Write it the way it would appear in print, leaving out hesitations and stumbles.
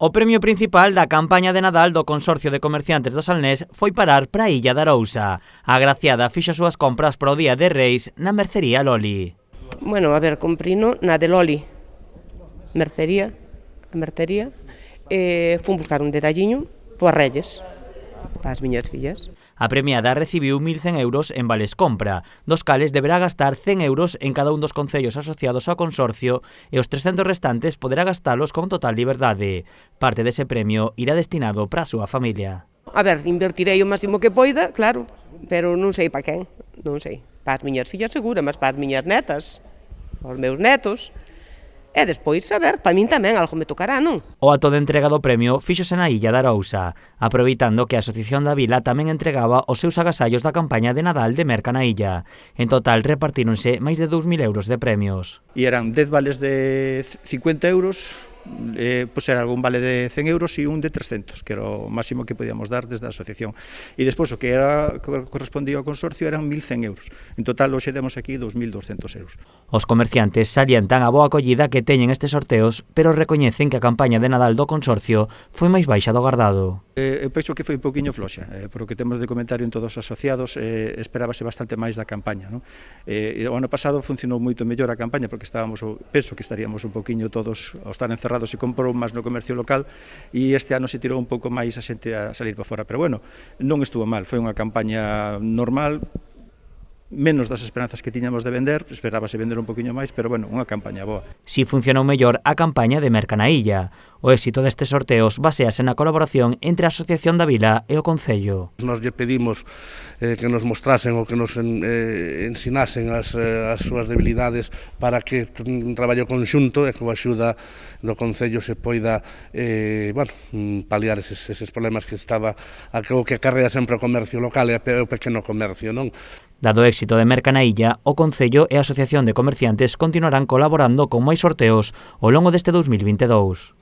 O premio principal da campaña de Nadal do Consorcio de Comerciantes do Salnés foi parar para a Illa de Arousa. A agraciada fixo as súas compras para o Día de Reis na mercería Loli. Bueno, a ver, comprino na de Loli, mercería, fun buscar un detalliño para Reyes, para as miñas fillas. A premiada recibiu 1.100 euros en vales compra, dos cales deberá gastar 100 euros en cada un dos concellos asociados ao consorcio e os 300 restantes poderá gastalos con total liberdade. Parte dese premio irá destinado para a súa familia. A ver, invertirei o máximo que poida, claro, pero non sei para quen, non sei. Para as miñas fillas segura, mas para as miñas netas, os meus netos. E despois, a ver, para min tamén algo me tocará, non? O acto de entrega do premio fíxose na Illa de Arousa, aproveitando que a Asociación da Vila tamén entregaba os seus agasallos da campaña de Nadal de Merca na Illa. En total repartíronse máis de 2.000 euros de premios. E eran 10 vales de 50 euros, pois era algún vale de 100 euros e un de 300, que era o máximo que podíamos dar desde a asociación. E despois o que correspondía ao consorcio eran 1.100 euros. En total, hoxe demos aquí 2.200 euros. Os comerciantes salientan a boa acollida que teñen estes sorteos, pero recoñecen que a campaña de Nadal do consorcio foi máis baixa do agardado. Eu penso que foi un poquinho floxa, por o que temos de comentario en todos os asociados, esperábase bastante máis da campaña, non? O ano pasado funcionou moito mellor a campaña, porque penso que estaríamos un poquinho todos ao estar encerrados e comprou máis no comercio local, e este ano se tirou un pouco máis a xente a salir para fora, pero bueno, non estuvo mal, foi unha campaña normal, menos das esperanzas que tiñamos de vender, esperábase vender un poquinho máis, pero bueno, unha campaña boa. Si funcionou mellor a campaña de Merca na Illa. O éxito destes sorteos basease na colaboración entre a Asociación da Vila e o Concello. Nos lle pedimos que nos mostrasen ou que nos ensinasen as súas debilidades para que un traballo conxunto e coa axuda do Concello se poida paliar eses problemas que que acarrea sempre o comercio local e o pequeno comercio, non? Dado o éxito de Merca na Illa, o Concello e a Asociación de Comerciantes continuarán colaborando con máis sorteos ao longo deste 2022.